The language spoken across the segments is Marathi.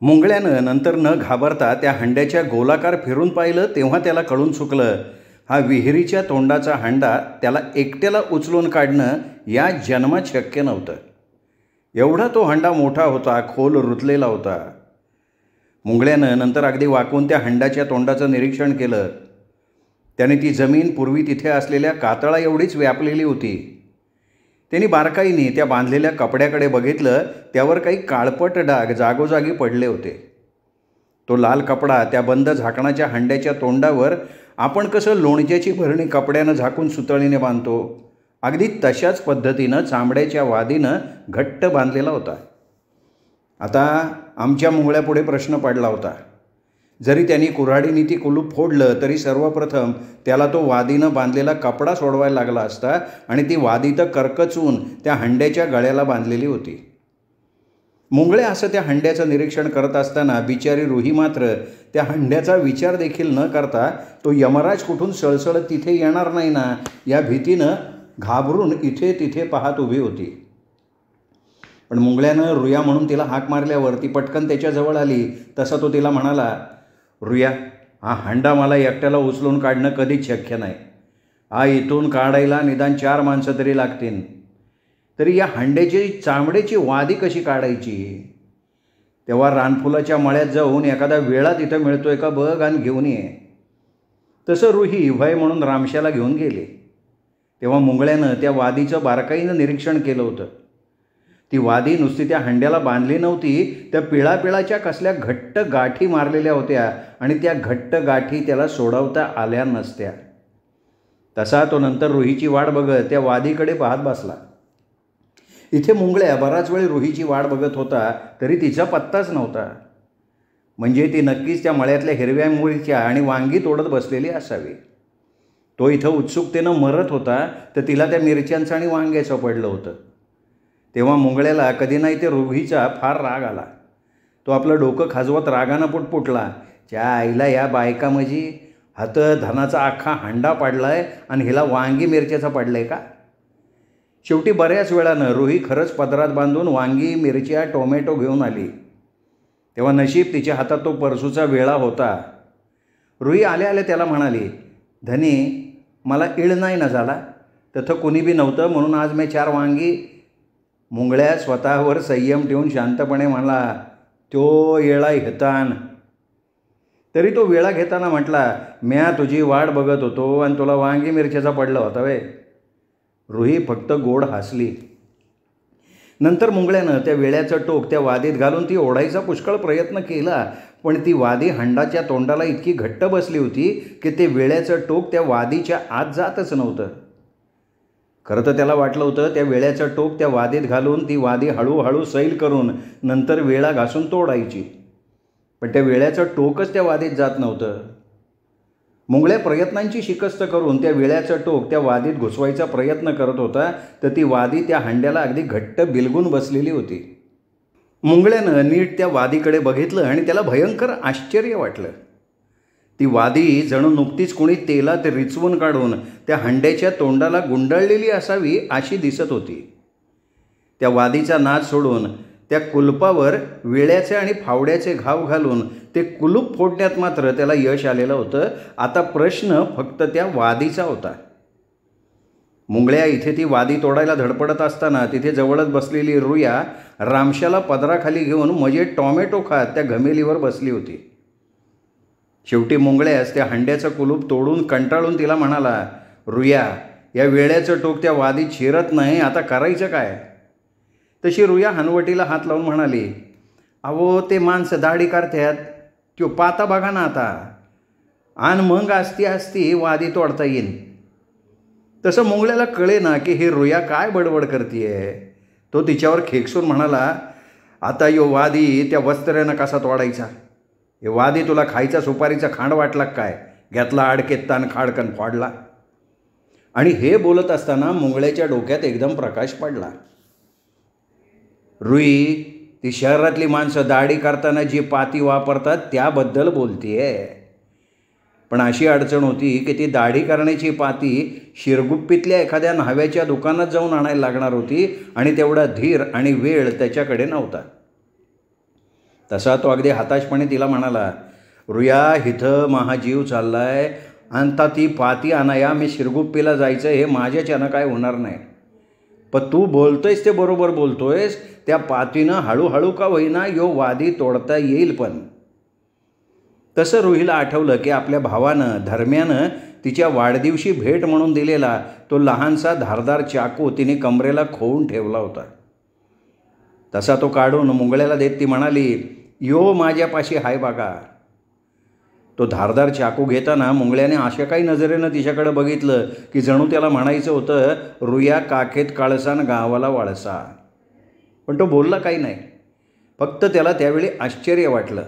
मुंगळ्यानं नंतर न घाबरता त्या हंड्याच्या गोलाकार फिरून पाहिलं तेव्हा त्याला कळून चुकलं, हा विहिरीच्या तोंडाचा हंडा त्याला एकट्याला उचलून काढणं या जन्मात शक्य नव्हतं. एवढा तो हंडा मोठा होता, खोल रुतलेला होता. मुंगळ्यानं नंतर अगदी वाकून त्या हंड्याच्या तोंडाचं निरीक्षण केलं. त्याने ती जमीन पूर्वी तिथे असलेल्या कातळा एवढीच व्यापलेली होती. त्यांनी बारकाईने त्या बांधलेल्या कपड्याकडे बघितलं. त्यावर काही काळपट डाग जागोजागी पडले होते. तो लाल कपडा त्या बंद झाकणाच्या हंड्याच्या तोंडावर आपण कसं लोणच्याची भरणी कपड्यानं झाकून सुतळीने बांधतो, अगदी तशाच पद्धतीनं चांबड्याच्या वादीनं घट्ट बांधलेला होता. आता आमच्या मुंगळ्यापुढे प्रश्न पडला होता. जरी त्यांनी कुऱ्हाडीने ती कुलूप फोडलं तरी सर्वप्रथम त्याला तो वादीनं बांधलेला कपडा सोडवायला लागला असता आणि ती वादी तर करकचून त्या हंड्याच्या गळ्याला बांधलेली होती. मुंगळे असं त्या हंड्याचं निरीक्षण करत असताना बिचारी रुही मात्र त्या हंड्याचा विचार देखील न करता तो यमराज कुठून सळसळत तिथे येणार नाही ना या भीतीनं घाबरून इथे तिथे पाहत उभी होती. पण मुंगळ्यानं रुया म्हणून तिला हाक मारल्यावर ती पटकन त्याच्याजवळ आली. तसा तो तिला म्हणाला, रुया, हा हंडा मला एकट्याला उचलून काढणं कधीच शक्य नाही. हा इथून काढायला निदान 4 माणसं तरी लागतील. तरी या हंड्याची चामड्याची वादी कशी काढायची? तेव्हा रानफुलाच्या मळ्यात जाऊन एखादा वेळा तिथं मिळतोय का बघ आणि घेऊन ये. तसं रुही भय म्हणून रामशाला घेऊन गेले. तेव्हा मुंगळ्यानं त्या वादीचं बारकाईनं निरीक्षण केलं होतं. ती वादी नुसती त्या हंड्याला बांधली नव्हती, त्या पिळापिळाच्या कसल्या घट्ट गाठी मारलेल्या होत्या आणि त्या घट्ट गाठी त्याला सोडवता आल्या नसत्या. तसा तो नंतर रुहीची वाट बघत त्या वादीकडे पाहत बसला. इथे मुंगळ्या बराच वेळ रुहीची वाट बघत होता तरी तिचा पत्ताच नव्हता. म्हणजे ती नक्कीच त्या मळ्यातल्या हिरव्या मुळीच्या आणि वांगी तोडत बसलेली असावी. तो इथं उत्सुकतेनं मरत होता तर तिला त्या मिरच्यांचं आणि वांग्याचं पडलं होतं. तेव्हा मुंगळ्याला कधी नाही ते रुहीचा फार राग आला. तो आपलं डोकं खाजवत रागानं पुटपुटला, त्या आईला या बायका म्हणजे हात धनाचा अख्खा हंडा पाडलाय आणि हिला वांगी मिरच्याचा पडलाय का? शेवटी बऱ्याच वेळानं रुही खरंच पदरात बांधून वांगी मिरच्या टोमॅटो घेऊन आली. तेव्हा नशीब तिच्या हातात तो परसूचा वेळा होता. रुही आल्या आल्या त्याला म्हणाली, धनी, मला इळ नाही ना झाला, तथं कुणी बी नव्हतं म्हणून आज मी 4 वांगी. मुंगळ्या स्वतःवर संयम ठेवून शांतपणे म्हणाला, तो येळा घेतान. तरी तो वेळा घेताना म्हटला, म्या तुझी वाट बघत होतो आणि तुला वांगी मिरच्याचा पडला होता वे. रुही फक्त गोड हसली. नंतर मुंगळ्यानं त्या वेळ्याचं टोक त्या वादीत घालून ती ओढायचा पुष्कळ प्रयत्न केला. पण ती वादी हंडाच्या तोंडाला इतकी घट्ट बसली होती की ते वेळ्याचं टोक त्या वादीच्या आत जातच नव्हतं. खरं तर त्याला वाटलं होतं त्या वेळ्याचं टोक त्या वादीत घालून ती वादी हळूहळू सैल करून नंतर वेळा घासून तोडायची. पण त्या वेळ्याचं टोकच त्या वादीत जात नव्हतं. मुंगळ्या प्रयत्नांची शिकस्त करून त्या वेळ्याचं टोक त्या वादीत घुसवायचा प्रयत्न करत होता तर ती वादी त्या हंड्याला अगदी घट्ट बिलगून बसलेली होती. मुंगळ्यानं नीट त्या वादीकडे बघितलं आणि त्याला भयंकर आश्चर्य वाटलं. ती वादी जणू नुकतीच कोणी तेलात रिचवून काढून त्या हंड्याच्या तोंडाला गुंडाळलेली असावी अशी दिसत होती. त्या वादीचा नाद सोडून त्या कुलपावर वेळ्याचे आणि फावड्याचे घाव घालून ते कुलूप फोडण्यात मात्र त्याला यश आलेलं होतं. आता प्रश्न फक्त त्या वादीचा होता. मुंगळ्या इथे ती वादी तोडायला धडपडत असताना तिथे जवळच बसलेली रुया रामशाला पदराखाली घेऊन मजे टॉमॅटो खात त्या घमेलीवर बसली होती. शेवटी मुंगळ्यास त्या हंड्याचं कुलूप तोडून कंटाळून तिला म्हणाला, रुया, या वेळ्याचं टोक त्या वादीत शिरत नाही, आता करायचं काय? तशी रुया हनवटीला हात लावून म्हणाली, अहो ते माणसं दाढी करतात, त्यो पाता बघा ना आता, आणि मग असती वादी तोडता येईन. तसं मुंगळ्याला कळे ना की ही रुया काय बडबड करतीये. तो तिच्यावर खेकसून म्हणाला, आता यो वादी त्या वस्त्र्यानं कसा तोडायचा? हे वादी तुला खायचा सुपारीचा खांड वाटला काय? घेतला अडकेत ताण खाडकन फोडला. आणि हे बोलत असताना मुंगळ्याच्या डोक्यात एकदम प्रकाश पडला. रुई, ती शहरातली माणसं दाढी करताना जी पाती वापरतात त्याबद्दल बोलतीये. पण अशी अडचण होती की ती दाढी करण्याची पाती शिरगुप्पीतल्या एखाद्या न्हाव्याच्या दुकानात जाऊन आणायला लागणार होती आणि तेवढा धीर आणि वेळ त्याच्याकडे नव्हता. तसा तो अगदी हताशपणे तिला म्हणाला, रुया इथं महाजीव चाललाय, आता ती पाती आणाया मी शिरगुप्पीला जायचं हे माझ्याच्यानं काय होणार नाही. पण तू बोलतोयस ते बरोबर बोलतोयस, त्या पातीनं हळूहळू का होईना यो वादी तोडता येईल. पण तसं रुहीला आठवलं की आपल्या भावानं धर्म्यानं तिच्या वाढदिवशी भेट म्हणून दिलेला तो लहानसा धारदार चाकू तिने कमरेला खोवून ठेवला होता. तसा तो काढून मुंगळ्याला देत ती म्हणाली, यो माझ्यापाशी हाय बघा. तो धारदार चाकू घेताना मुंगळ्याने अशा काही नजरेनं तिच्याकडे बघितलं की जणू त्याला म्हणायचं होतं, रुया काखेत काळसान गावाला वाळसा. पण तो बोलला काही नाही. फक्त त्याला त्यावेळी आश्चर्य वाटलं.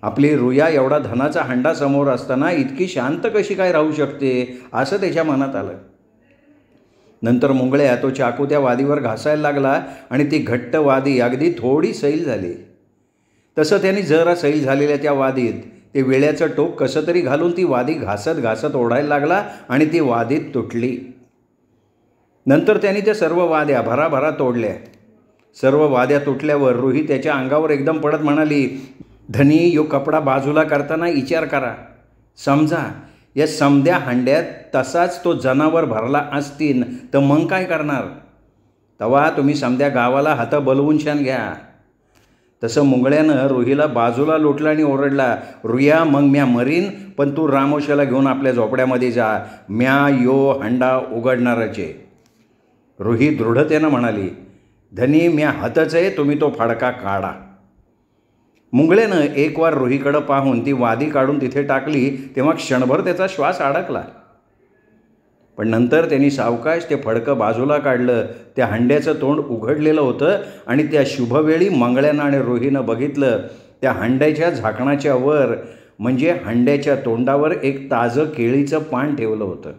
आपली रुया एवढा धनाचा हंडा समोर असताना इतकी शांत कशी काय राहू शकते असं त्याच्या मनात आलं. नंतर मुंगळ्या तो चाकू त्या वादीवर घासायला लागला आणि ती घट्ट वादी अगदी थोडी सैल झाली. तसं त्याने जरा सैल झालेल्या त्या वादीत ते वेळ्याचं टोक कसं तरी घालून ती वादी घासत घासत ओढायला लागला आणि ती वादीत तुटली. नंतर त्याने त्या सर्व वाद्या भराभरा तोडल्या. सर्व वाद्या तुटल्यावर रुही त्याच्या अंगावर एकदम पडत म्हणाली, धनी यो कपडा बाजूला करताना विचार करा. समजा या समद्या हांड्यात तसाच तो जनावर भरला असतील तर मग काय करणार. तेव्हा तुम्ही समद्या गावाला हात बलवून शान घ्या. तसं मुंगळ्यानं रुहीला बाजूला लोटला आणि ओरडला, रुया मग म्या मरीन, पण तू रामोशाला घेऊन आपल्या झोपड्यामध्ये जा. म्या यो हंडा उघडणारच आहे. रुही दृढतेनं म्हणाली, धनी म्या हातच आहे, तुम्ही तो फडका काढा. मुंगळ्यानं एक वार रुहीकडं पाहून ती वादी काढून तिथे टाकली तेव्हा क्षणभर त्याचा श्वास अडकला. पण नंतर त्यांनी सावकाश ते फडकं बाजूला काढलं. त्या हंड्याचं तोंड उघडलेलं होतं आणि त्या शुभवेळी मंगळ्यानं आणि रुहीनं बघितलं, त्या हंड्याच्या झाकणाच्या वर म्हणजे हंड्याच्या तोंडावर एक ताजं केळीचं पान ठेवलं होतं.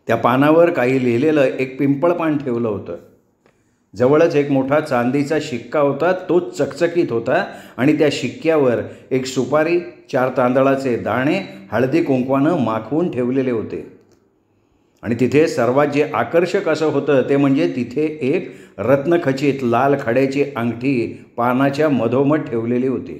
त्या पानावर काही लिहिलेलं एक पिंपळ पान ठेवलं होतं. जवळच एक मोठा चांदीचा शिक्का होता, तोच चकचकीत होता आणि त्या शिक्क्यावर एक सुपारी, 4 तांदळाचे दाणे हळदी कुंकवानं माखवून ठेवलेले होते. आणि तिथे सर्वात जे आकर्षक असं होतं ते म्हणजे तिथे एक रत्नखचित लाल खड्याची अंगठी पानाच्या मधोमध ठेवलेली होती.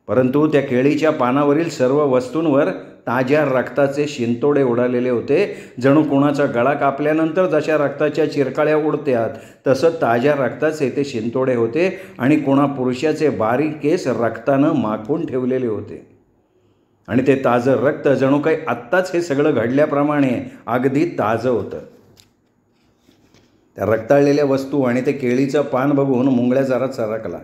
परंतु त्या केळीच्या पानावरील सर्व वस्तूंवर ताज्या रक्ताचे शिंतोडे उडालेले होते. जणू कोणाचा गळा कापल्यानंतर जशा रक्ताच्या चिरकाळ्या उडतात तसं ताज्या रक्ताचे ते शिंतोडे होते आणि कोणा पुरुषाचे बारीक केस रक्तानं माखून ठेवलेले होते. आणि ते ताजं रक्त जणू काही आत्ताच हे सगळं घडल्याप्रमाणे अगदी ताजं होतं. त्या रक्ताळलेल्या वस्तू आणि ते केळीचं पान बघून मुंगळ्या जरा चरकला.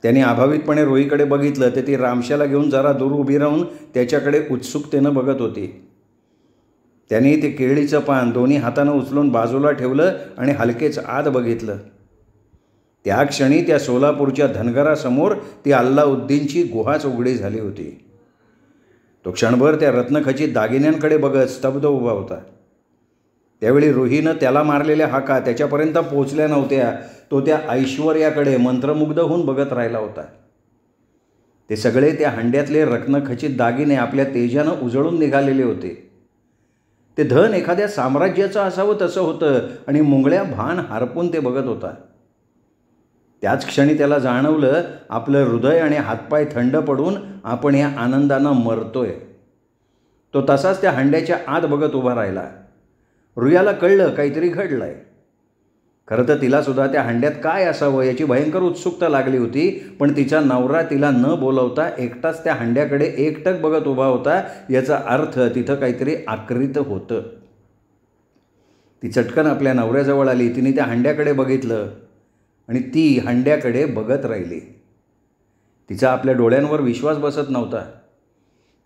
त्याने अभावितपणे रुहीकडे बघितलं तर ती रामशाला घेऊन जरा दूर उभी राहून त्याच्याकडे उत्सुकतेनं बघत होती. त्याने ते केळीचं पान दोन्ही हातानं उचलून बाजूला ठेवलं आणि हलकेच आत बघितलं. त्या क्षणी त्या सोलापूरच्या धनगरासमोर ती अल्लाउद्दीनची गुहाच उघडी झाली होती. तो क्षणभर त्या रत्नखचित दागिन्यांकडे बघत स्तब्ध उभा होता. त्यावेळी रुहीनं त्याला मारलेल्या हाका त्याच्यापर्यंत पोचल्या नव्हत्या. तो त्या ऐश्वर्याकडे मंत्रमुग्ध होऊन बघत राहिला होता. ते सगळे त्या हंड्यातले रत्नखचित दागिने आपल्या तेजानं उजळून निघालेले होते. ते धन एखाद्या साम्राज्याचं असावं तसं होतं आणि मुंगळ्या भान हरपून ते बघत होता. त्याच क्षणी त्याला जाणवलं आपलं हृदय आणि हातपाय थंड पडून आपण या आनंदानं मरतोय. तो तसाच त्या हंड्याच्या आत बघत उभा राहिला. रुयाला कळलं काहीतरी घडलंय. खरं तर तिलासुद्धा त्या हंड्यात काय असावं याची भयंकर उत्सुकता लागली होती. पण तिचा नवरा तिला न बोलवता एकटाच त्या हंड्याकडे एकटक बघत उभा होता. याचा अर्थ तिथं काहीतरी आकृत होतं. ती चटकन आपल्या नवऱ्याजवळ आली. तिने त्या हंड्याकडे बघितलं आणि ती हंड्याकडे बघत राहिली. तिचा आपल्या डोळ्यांवर विश्वास बसत नव्हता.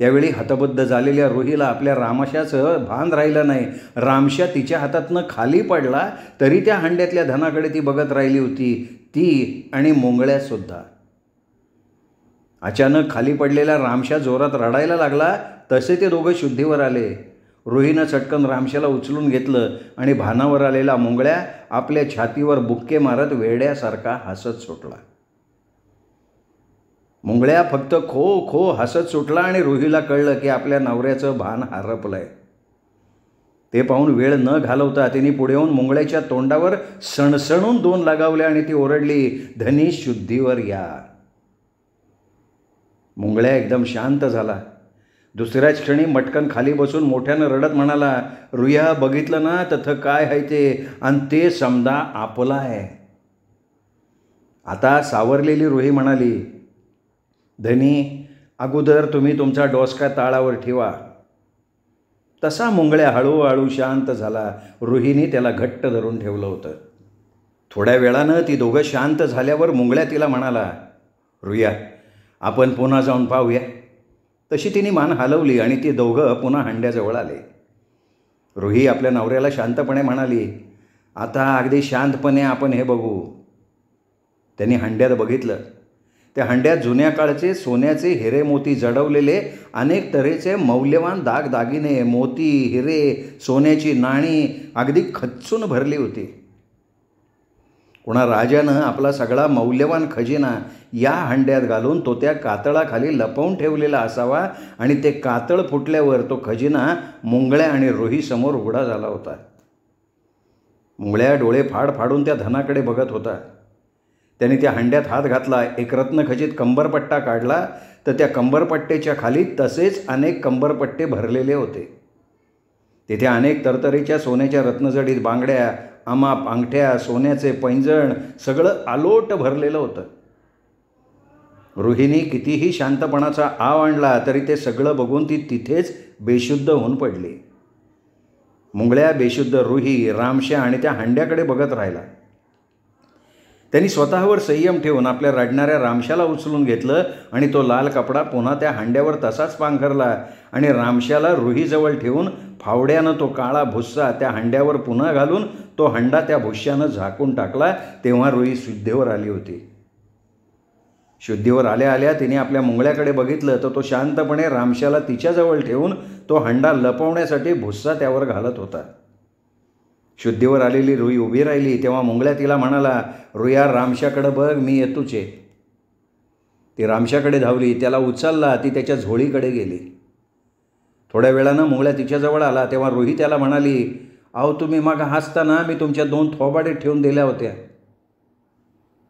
त्यावेळी हतबद्ध झालेल्या रुहीला आपल्या रामशाचं भान राहिलं नाही. रामशा तिच्या हातातनं खाली पडला तरी त्या हंड्यातल्या धनाकडे ती बघत राहिली होती. ती आणि मुंगळ्यासुद्धा. अचानक खाली पडलेला रामशा जोरात रडायला लागला. तसे ते दोघं शुद्धीवर आले. रुहीनं चटकन रामशाला उचलून घेतलं आणि भानावर आलेला मुंगळ्या आपल्या छातीवर बुक्के मारत वेड्यासारखा हसत सुटला. मुंगळ्या फक्त खो खो हसत सुटला आणि रुहीला कळलं की आपल्या नवऱ्याचं भान हरपलंय. ते पाहून वेळ न घालवता तिने पुढे येऊन मुंगळ्याच्या तोंडावर सणसणून 2 लगावले आणि ती ओरडली, धनी शुद्धीवर या. मुंगळ्या एकदम शांत झाला. दुसऱ्याच क्षणी मटकन खाली बसून मोठ्यानं रडत म्हणाला, रुया बघितलं ना तथं काय आहे ते, आणि ते समजा आपला आहे. आता सावरलेली रुही म्हणाली, धनी अगोदर तुम्ही तुमचा डोसका ताळावर ठेवा. तसा मुंगळ्या हळूहळू शांत झाला. रुहीने त्याला घट्ट धरून ठेवलं होतं. थोड्या वेळानं ती दोघं शांत झाल्यावर मुंगळ्या तिला म्हणाला, रुया आपण पुन्हा जाऊन पाहूया. तशी तिने मान हलवली आणि ती दोघं पुन्हा हंड्याजवळ आले. रुही आपल्या नवऱ्याला शांतपणे म्हणाली, आता अगदी शांतपणे आपण हे बघू. त्यांनी हंड्यात बघितलं. त्या हंड्यात जुन्या काळचे सोन्याचे हिरे मोती जडवलेले अनेक तऱ्हेचे मौल्यवान दागदागिने, मोती, हिरे, सोन्याची नाणी अगदी खच्चून भरली होती. कोणा राजानं आपला सगळा मौल्यवान खजिना या हंड्यात घालून तो त्या कातळाखाली लपवून ठेवलेला असावा आणि ते कातळ फुटल्यावर तो खजिना मुंगळ्या आणि रुहीसमोर उघडा झाला होता. मुंगळ्या डोळे फाड फाडून त्या धनाकडे बघत होता. त्याने त्या हंड्यात हात घातला. एक रत्नखचित कंबरपट्टा काढला तर त्या कंबरपट्टेच्या खाली तसेच अनेक कंबरपट्टे भरलेले होते. तिथे अनेक तरतरीच्या सोन्याच्या रत्नजडीत बांगड्या, अमाप अंगठ्या, सोन्याचे पैंजण सगळं आलोट भरलेलं होतं. रुहीने कितीही शांतपणाचा आव आणला तरी ते सगळं बघून ती तिथेच बेशुद्ध होऊन पडली. मुंगळ्या, बेशुद्ध रुही, रामश्या आणि त्या हंड्याकडे बघत राहिला. त्यांनी स्वतःवर संयम ठेवून आपल्या रडणाऱ्या रामश्याला उचलून घेतलं आणि तो लाल कपडा पुन्हा त्या हंड्यावर तसाच पांघरला आणि रामश्याला रुहीजवळ ठेवून फावड्यानं तो काळा भुस्सा त्या हंड्यावर पुन्हा घालून तो हंडा त्या भुस्यानं झाकून टाकला. तेव्हा रुही शुद्धीवर आली होती. शुद्धीवर आल्या आल्या तिने आपल्या मुंगळ्याकडे बघितलं तर तो शांतपणे रामश्याला तिच्याजवळ ठेवून तो हंडा लपवण्यासाठी भुस्सा त्यावर घालत होता. शुद्धीवर आलेली रुई उभी राहिली. तेव्हा मुंगळ्या तिला म्हणाला, रुया रामश्याकडे बघ, मी येतोच आहे. ती रामश्याकडे धावली. त्याला उचलला. ती त्याच्या झोळीकडे गेली. थोड्या वेळानं मुंगळ्या तिच्याजवळ आला. तेव्हा रुही त्याला म्हणाली, अहो तुम्ही मग हसताना मी तुमच्या 2 थोबाडे ठेवून दिल्या होत्या.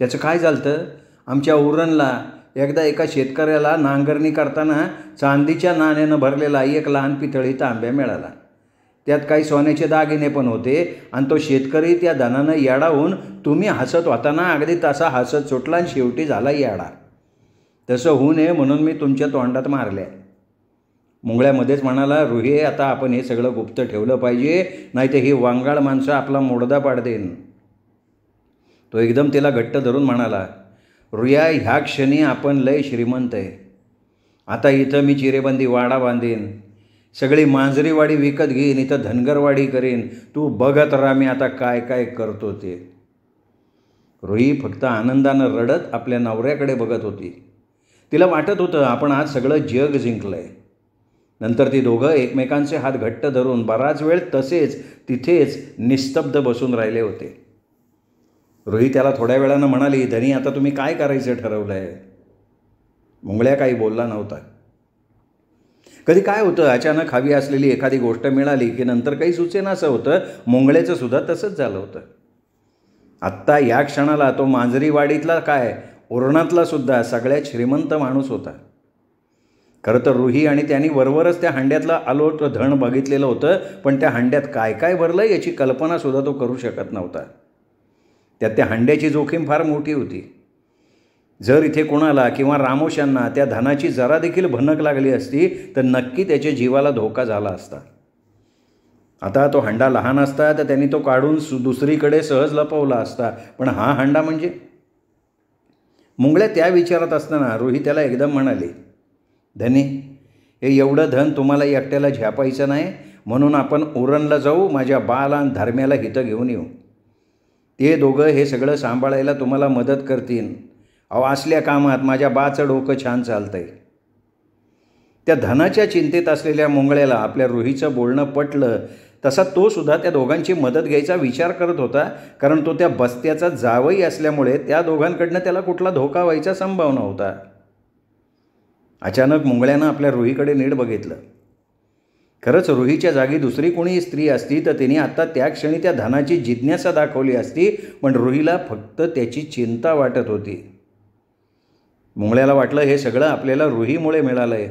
त्याचं काय झालं? आमच्या उरणला एकदा एका शेतकऱ्याला नांगरणी करताना चांदीच्या नाण्यानं भरलेला एक लहान पितळी तांब्या मिळाला. त्यात काही सोन्याचे दागिने पण होते आणि तो शेतकरी त्या धनानं येडावून तुम्ही हसत होताना अगदी तसा हसत सुटला आणि शेवटी झाला येडा. तसं होऊ नये म्हणून मी तुमच्या तोंडात मारल्या. मुंगळ्यामध्येच म्हणाला, रुहे आता आपण हे सगळं गुप्त ठेवलं पाहिजे, नाही तर ही वांगाळ माणसं आपला मोडदा पाड देईन. तो एकदम तिला घट्ट धरून म्हणाला, रुया ह्या क्षणी आपण लय श्रीमंत आहे. आता इथं मी चिरेबंदी वाडा बांधीन, सगळी मांजरीवाडी विकत घेईन, इथं धनगरवाडी करीन. तू बघत राहा मी आता काय काय करतो ते. रुही फक्त आनंदानं रडत आपल्या नवऱ्याकडे बघत होती. तिला वाटत होतं आपण आज सगळं जग जिंकलं आहे. नंतर ती दोघं एकमेकांचे हात घट्ट धरून बराच वेळ तसेच तिथेच निस्तब्ध बसून राहिले होते. रुही त्याला थोड्या वेळानं म्हणाली, धनी आता तुम्ही काय करायचं ठरवलं आहे? मुंगळ्या काही बोलला नव्हता. कधी काय होतं, अचानक हवी असलेली एखादी गोष्ट मिळाली की नंतर काही सुचेनासं होतं. मुंगळ्याचं सुद्धा तसंच झालं होतं. आत्ता या क्षणाला तो मांजरीवाडीतला काय, उरणातला सुद्धा सगळ्यात श्रीमंत माणूस होता. खरं तर रुही आणि त्यांनी वरवरच त्या हंड्यातलं आलोट धन बघितलेलं होतं, पण त्या हंड्यात काय काय भरलं याची कल्पनासुद्धा तो करू शकत नव्हता. त्यात त्या हंड्याची जोखीम फार मोठी होती. जर इथे कोणाला किंवा रामोशांना त्या धनाची जरा देखील भनक लागली असती तर नक्की त्याच्या जीवाला धोका झाला असता. आता तो हंडा लहान असता तर त्यांनी तो काढून दुसरीकडे सहज लपवला असता, पण हा हंडा म्हणजे. मुंगळ्या त्या विचारात असताना रुही त्याला एकदम म्हणाली, धनी हे एवढं धन तुम्हाला एकट्याला झ्यापायचं नाही, म्हणून आपण उरणला जाऊ, माझ्या बाला आणि धर्म्याला हिथं घेऊन येऊ. ते दोघं हे सगळं सांभाळायला तुम्हाला मदत करतील. अहो असल्या कामात माझ्या बाचं डोकं छान चालतंय. त्या धनाच्या चिंतेत असलेल्या मुंगळ्याला आपल्या रुहीचं बोलणं पटलं. तसा तो सुद्धा त्या दोघांची मदत घ्यायचा विचार करत होता, कारण तो त्या बस्त्याचा जावई असल्यामुळे त्या दोघांकडनं त्याला कुठला धोका व्हायचा संभव नव्हता. अचानक मुंगळ्यानं आपल्या रुहीकडे नीट बघितलं. खरंच रुहीच्या जागी दुसरी कोणी स्त्री असती तर तिने आत्ता त्या क्षणी त्या धनाची जिज्ञासा दाखवली असती, पण रुहीला फक्त त्याची चिंता वाटत होती. मुंगळ्याला वाटलं हे सगळं आपल्याला रुहीमुळे मिळालं आहे.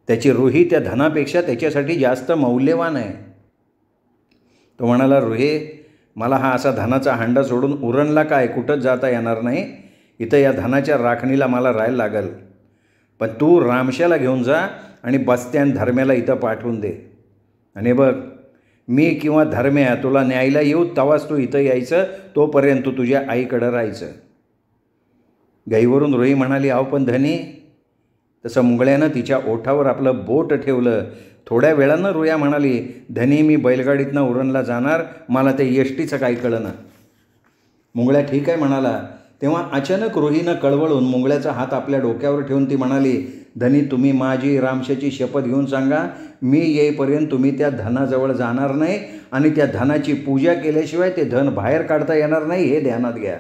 त्याची रुही त्या धनापेक्षा त्याच्यासाठी जास्त मौल्यवान आहे. तो म्हणाला, रुहे, मला हा असा धनाचा हांडा सोडून उरणला काय कुठंच जाता येणार नाही. इथं या धनाच्या राखणीला मला राहायला लागल. पण तू रामशाला घेऊन जा आणि बस्त्यान धर्म्याला इथं पाठवून दे. आणि बघ, मी किंवा धर्म्या तुला न्यायला येऊ तेव्हाच तू इथं यायचं, तोपर्यंत तू तुझ्या आईकडं राहायचं. गाईवरून रुही म्हणाली, अहो पण धनी. तसं मुंगळ्यानं तिच्या ओठावर आपलं बोट ठेवलं. थोड्या वेळानं रुया म्हणाली, धनी, मी बैलगाडीतनं उरणला जाणार, मला ते एसटीचं काही कळना. मुंगळ्या ठीक आहे म्हणाला. तेव्हा अचानक रुहीनं कळवळून मुंगळ्याचा हात आपल्या डोक्यावर ठेवून ती म्हणाली, धनी, तुम्ही माझी रामशाची शपथ घेऊन सांगा, मी येईपर्यंत तुम्ही त्या धनाजवळ जाणार नाही आणि त्या धनाची पूजा केल्याशिवाय ते धन बाहेर काढता येणार नाही, हे ध्यानात घ्या.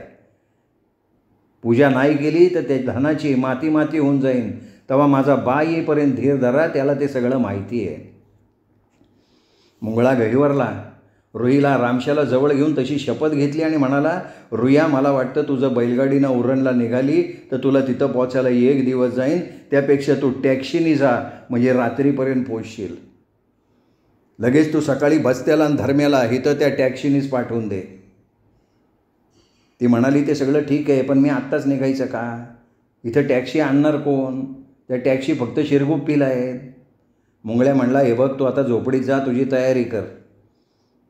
पूजा नाही केली तर ते धनाची माती माती होऊन जाईन. तेव्हा माझा बा येईपर्यंत धीर धरा, त्याला ते सगळं माहिती आहे. मुंगळा गहिवरला. रुहीला रामशाला जवळ घेऊन तशी शपथ घेतली आणि म्हणाला, रुया, मला वाटतं तुझं बैलगाडीनं उरणला निघाली तर तुला तिथं पोचायला 1 दिवस जाईन. त्यापेक्षा तू टॅक्सीनी जा, म्हणजे रात्रीपर्यंत पोचशील. लगेच तू सकाळी बस्त्याला आणि धर्म्याला इथं त्या टॅक्सीनीच पाठवून दे. ती म्हणाली, ते सगळं ठीक आहे, पण मी आत्ताच निघायचं का? इथं टॅक्सी आणणार कोण? त्या टॅक्सी फक्त शिरगुप्पीला आहेत. मुंगळ्या म्हणला, हे बघ, तू आता झोपडीत जा, तुझी तयारी कर.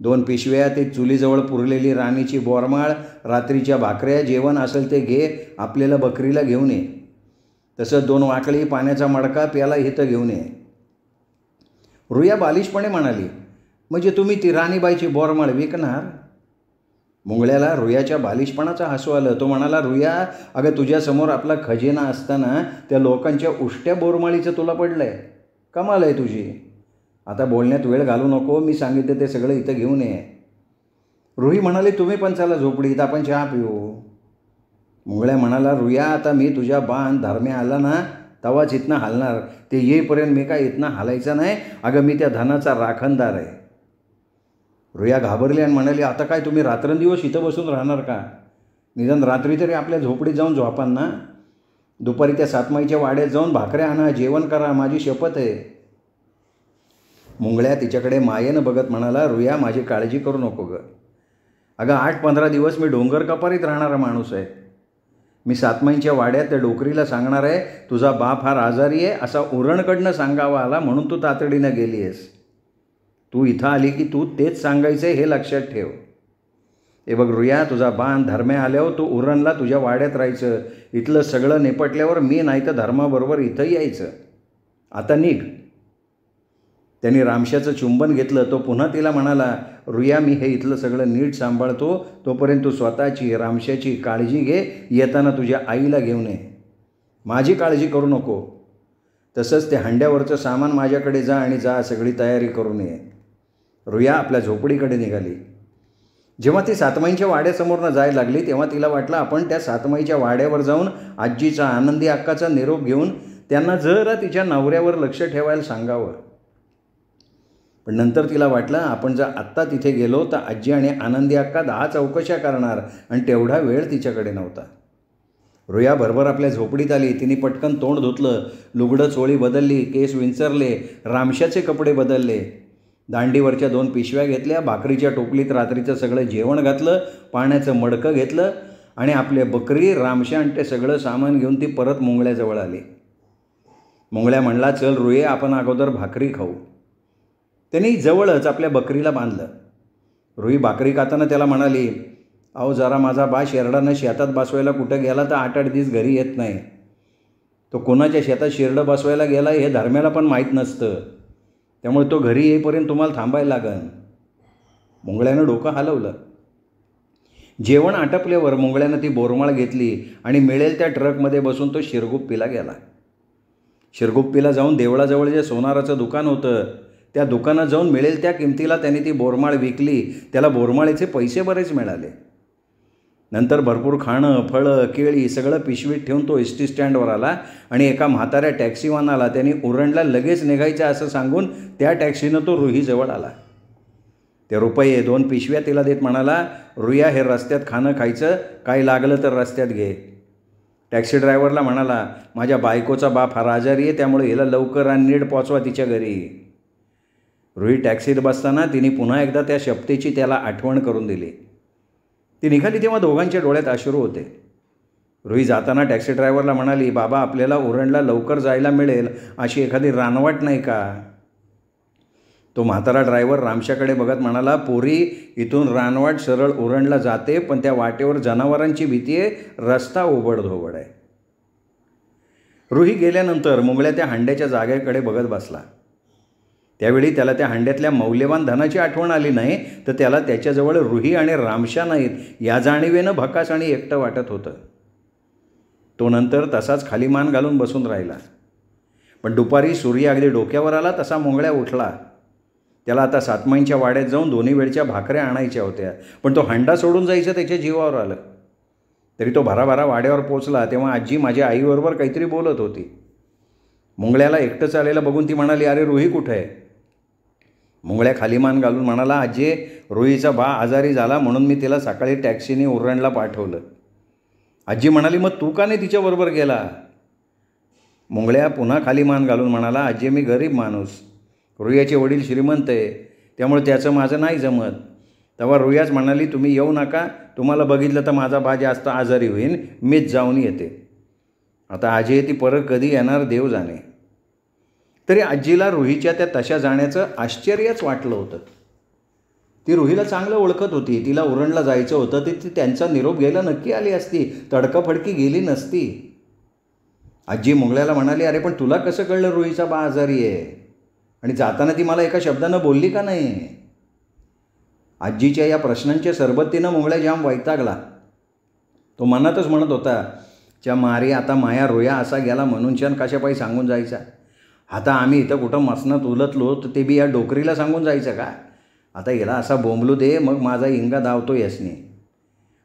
2 पिशव्या, ते चुलीजवळ पुरलेली राणीची बोरमाळ, रात्रीच्या भाकऱ्या, जेवण असेल ते घे, आपल्याला बकरीला घेऊन ये. तसं 2 वाकळी, पाण्याचा मडका प्याला इथं घेऊन ये. रुया बालिशपणे म्हणाली, म्हणजे तुम्ही ती राणीबाईची बोरमाळ विकणार? मुंगळ्याला रुयाच्या बालिशपणाचा हसू आलं. तो म्हणाला, रुया, अगं तुझ्यासमोर आपला खजिना असताना त्या लोकांच्या उष्ट्या बोरमाळीचं तुला पडलं आहे. कमाल आहे तुझी. आता बोलण्यात वेळ घालू नको, मी सांगितलं ते सगळं इथं घेऊन ये. रुही म्हणाली, तुम्ही पण चला झोपडीत, आपण चहा पिऊ. मुंगळ्या म्हणाला, रुया, आता मी तुझ्या बाण धर्म्या आला ना तवाच इथनं हलणार. ते येईपर्यंत मी काय इथनं हलायचं नाही. अगं मी त्या धनाचा राखणदार आहे. रुया घाबरली आणि म्हणाली, आता काय तुम्ही रात्रंदिवस इथं बसून राहणार का? निदान रात्री तरी आपल्या झोपडीत जाऊन झोपान ना. दुपारी त्या सातमाईच्या वाड्यात जाऊन भाकऱ्या आणा, जेवण करा, माझी शपथ आहे. मुंगळ्या तिच्याकडे मायेनं बघत म्हणाला, रुया, माझी काळजी करू नको गं. अगं 8-15 दिवस मी डोंगर कपारीत राहणारा माणूस आहे. मी सातमाईच्या वाड्यात त्या डोकरीला सांगणार आहे, तुझा बाप फार आजारी आहे असा उरणकडनं सांगावा आला म्हणून तू तातडीनं गेली आहेस. तू इथं आली की तू तेच सांगायचं हे लक्षात ठेव. हे बघ रुया, तुझा बाण धर्म्या आल्यावर तू उरणला तुझ्या वाड्यात राहायचं. इथलं सगळं निपटल्यावर मी नाही तर धर्माबरोबर इथं यायचं. आता निघ. त्यांनी रामशाचं चुंबन घेतलं. तो पुन्हा तिला म्हणाला, रुया, मी हे इथलं सगळं नीट सांभाळतो, तोपर्यंत तू स्वतःची रामशाची काळजी घे. येताना तुझ्या आईला घेऊन ये. माझी काळजी करू नको. तसंच ते हंड्यावरचं सामान माझ्याकडे जा आणि जा सगळी तयारी करून ये. रुया आपल्या झोपडीकडे निघाली. जेव्हा ती सातमाईच्या वाड्यासमोरनं जायला लागली तेव्हा तिला वाटलं आपण त्या सातमाईच्या वाड्यावर जाऊन आजीचा, आनंदी अक्काचा निरोप घेऊन त्यांना जरा तिच्या नवऱ्यावर लक्ष ठेवायला सांगावं. पण नंतर तिला वाटलं आपण जर आत्ता तिथे गेलो तर आजी आणि आनंदी अक्का 10 चौकशा करणार आणि तेवढा वेळ तिच्याकडे नव्हता. रुया बरोबर आपल्या झोपडीत आली. तिने पटकन तोंड धुतलं, लुगडं चोळी बदलली, केस विंचरले, रामशाचे कपडे बदलले, दांडीवरच्या 2 पिशव्या घेतल्या, भाकरीच्या टोपलीत रात्रीचं सगळं जेवण घातलं, पाण्याचं मडकं घेतलं आणि आपले बकरी, रामशा आणि ते सगळं सामान घेऊन ती परत मुंगळ्याजवळ आली. मुंगळ्या म्हणला, चल रुये, आपण अगोदर भाकरी खाऊ. त्यांनी जवळच आपल्या बकरीला बांधलं. रुई भाकरी खाताना त्याला म्हणाली, अहो जरा माझा बा शेरडानं शेतात बसवायला कुठं गेला तर 8-8 दिवस घरी येत नाही. तो कोणाच्या शेतात शेरडं बसवायला गेला हे धर्म्याला पण माहीत नसतं. त्यामुळे तो घरी येईपर्यंत तुम्हाला थांबायला लागन. मुंगळ्यानं डोकं हलवलं. जेवण आटपल्यावर मुंगळ्यानं ती बोरमाळ घेतली आणि मिळेल त्या ट्रकमध्ये बसून तो शिरगुप्पीला गेला. शिरगुप्पीला जाऊन देवळाजवळ जे सोनाराचं दुकान होतं त्या दुकानात जाऊन मिळेल त्या किमतीला त्याने ती बोरमाळ विकली. त्याला बोरमाळीचे पैसे बरेच मिळाले. नंतर भरपूर खाणं, फळं, केळी सगळं पिशवीत ठेवून तो एस टी स्टँडवर आला आणि एका म्हाताऱ्या टॅक्सीवानाला त्यांनी उरणला लगेच निघायचं असं सांगून त्या टॅक्सीनं तो रुहीजवळ आला. ते रुपये 2 पिशव्या तिला देत म्हणाला, रुया हे रस्त्यात खाणं खायचं, काही लागलं तर रस्त्यात घे. टॅक्सी ड्रायव्हरला म्हणाला, माझ्या बायकोचा बाप फार आजारी आहे, त्यामुळे हिला लवकर आणि नीट पोचवा तिच्या घरी. रुही टॅक्सीत बसताना तिने पुन्हा एकदा त्या शपथेची त्याला आठवण करून दिली. ती निघाली तेव्हा दोघांच्या डोळ्यात अश्रू होते. रुही जाताना टॅक्सी ड्रायव्हरला म्हणाली, बाबा आपल्याला उरणला लवकर जायला मिळेल अशी एखादी रानवाट नाही का? तो म्हातारा ड्रायव्हर रामशाकडे बघत म्हणाला, पोरी इथून रानवाट सरळ उरणला जाते, पण त्या वाटेवर जनावरांची भीती आहे, रस्ता ओबडधोबड आहे. रुही गेल्यानंतर मुंगळ्या त्या हंड्याच्या जागेकडे बघत बसला. त्यावेळी त्याला त्या हंड्यातल्या मौल्यवान धनाची आठवण आली नाही, तर त्याला त्याच्याजवळ रुही आणि रामशा नाहीत या जाणीवेनं भकास आणि एकटं वाटत होतं. तो नंतर तसाच खाली मान घालून बसून राहिला. पण दुपारी सूर्य अगदी डोक्यावर आला तसा मुंगळ्या उठला. त्याला आता सातमाईंच्या वाड्यात जाऊन 2 वेळच्या भाकऱ्या आणायच्या होत्या, पण तो हंडा सोडून जायचं त्याच्या जीवावर आलं. तरी तो भराभरा वाड्यावर पोचला तेव्हा आजी माझ्या आईबरोबर काहीतरी बोलत होती. मुंगळ्याला एकटं चालेलं बघून ती म्हणाली, अरे रुही कुठे आहे? मुंगळ्या खाली मान घालून म्हणाला, आजी रुहीचा बा आजारी झाला म्हणून मी तिला सकाळी टॅक्सीने उरणला पाठवलं. आजी म्हणाली, मग तू का नाही तिच्याबरोबर गेला? मुंगळ्या पुन्हा खाली मान घालून म्हणाला, आजी मी गरीब माणूस, रुयाचे वडील श्रीमंत आहे, त्यामुळे त्याचं माझं नाही जमत. तेव्हा रुयाच म्हणाली, तुम्ही येऊ नका, तुम्हाला बघितलं तर माझा बा जास्त आजारी होईन, मीच जाऊन येते. आता आजी ती परत कधी येणार देव जाणे. तरी आजीला रुहीच्या त्या तशा जाण्याचं आश्चर्यच वाटलं होतं. ती रुहीला चांगलं ओळखत होती. तिला उरणला जायचं होतं, ती त्यांचा निरोप घ्यायला नक्की आली असती, तडकाफडकी गेली नसती. आजी मुंगळ्याला म्हणाली, अरे पण तुला कसं कळलं रुहीचा बा आजारी आहे? आणि जाताना ती मला एका शब्दानं बोलली का नाही? आजीच्या या प्रश्नांच्या सरबत्तीनं मुंगळ्या जाम वैतागला. तो मनातच म्हणत होता, च्या मारी आता माया रुया असा गेला म्हणून छान कशापायी सांगून जायचा. आता आम्ही इथं कुठं मसनात उलटलो तर ते बी या डोकरीला सांगून जायचं का? आता याला असा बोंबलू दे, मग माझा इंगा धावतो यासने.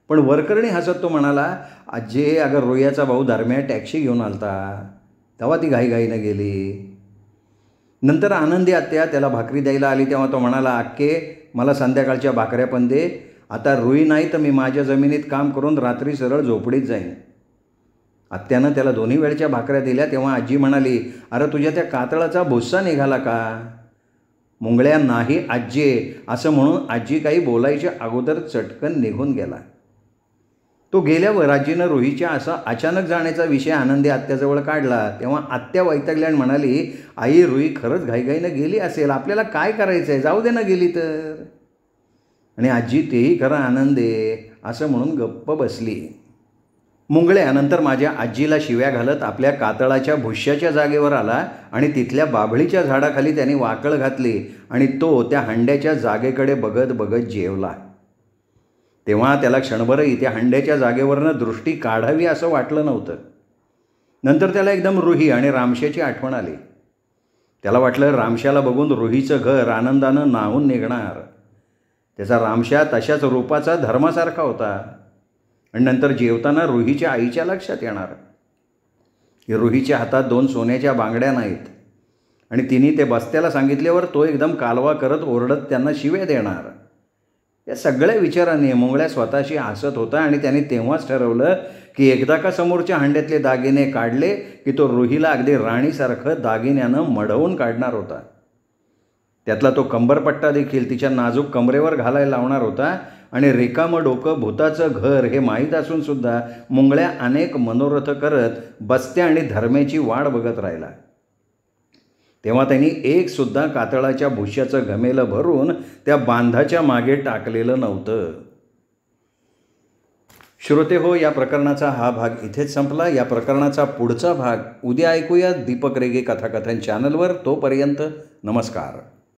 पण वरकरणी हसत तो म्हणाला, आजी अगर रुयाचा भाऊ दरम्यान टॅक्सी घेऊन आलता, तेव्हा ती घाईघाईनं गेली. नंतर आनंदी आत्या त्याला भाकरी द्यायला आली तेव्हा तो म्हणाला, अक्के मला संध्याकाळच्या भाकऱ्या पण दे, आता रुई नाही तर मी माझ्या जमिनीत काम करून रात्री सरळ झोपडीत जाईन. आत्यानं त्याला 2 वेळच्या भाकऱ्या दिल्या तेव्हा आजी म्हणाली, अरे तुझ्या त्या कातळाचा भुस्सा निघाला का? मुंगळ्या नाही आजी असं म्हणून आजी काही बोलायच्या अगोदर चटकन निघून गेला. तो गेल्यावर आजीनं रुहीच्या असा अचानक जाण्याचा विषय आनंदी आत्याजवळ काढला तेव्हा आत्या वैतागल्या आणि म्हणाली, आई रुही खरंच घाईघाईनं गेली असेल, आपल्याला काय करायचं आहे, जाऊ दे ना गेली तर. आणि आजी तेही खरं आनंदे असं म्हणून गप्प बसली. मुंगळ्या नंतर माझ्या आजीला शिव्या घालत आपल्या कातळाच्या भुश्याच्या जागेवर आला आणि तिथल्या बाभळीच्या झाडाखाली त्याने वाकळ घातली आणि तो त्या हंड्याच्या जागेकडे बघत बघत जेवला. तेव्हा त्याला क्षणभरही त्या हंड्याच्या जागेवरनं दृष्टी काढावी असं वाटलं नव्हतं. नंतर त्याला एकदम रुही आणि रामशाची आठवण आली. त्याला वाटलं रामशाला बघून रुहीचं घर आनंदानं न्हावून निघणार. त्याचा रामशा तशाच रूपाचा धर्मासारखा होता. आणि नंतर जेवताना रुहीच्या आईच्या लक्षात येणार की रुहीच्या हातात 2 सोन्याच्या बांगड्या नाहीत आणि तिने ते बस्त्याला सांगितल्यावर तो एकदम कालवा करत ओरडत त्यांना शिव्या देणार. या सगळ्या विचारांनी मुंगळ्या स्वतःशी हसत होता आणि त्याने तेव्हाच ठरवलं की एकदा का समोरच्या हंड्यातले दागिने काढले की तो रुहीला अगदी राणीसारखं दागिन्यानं मढवून काढणार होता. त्यातला तो कंबरपट्टा देखील तिच्या नाजूक कमरेवर घालायला लावणार होता. आणि रिकामं डोकं भूताचं घर हे माहीत असूनसुद्धा मुंगळ्या अनेक मनोरथ करत बस्त्या आणि धर्मेची वाट बघत राहिला. तेव्हा त्यांनी एकसुद्धा कातळाच्या भुश्याचं घमेलं भरून त्या बांधाच्या मागे टाकलेलं नव्हतं. श्रोते हो, या प्रकरणाचा हा भाग इथेच संपला. या प्रकरणाचा पुढचा भाग उद्या ऐकूया दीपक रेगे कथाकथन चॅनलवर. तोपर्यंत नमस्कार.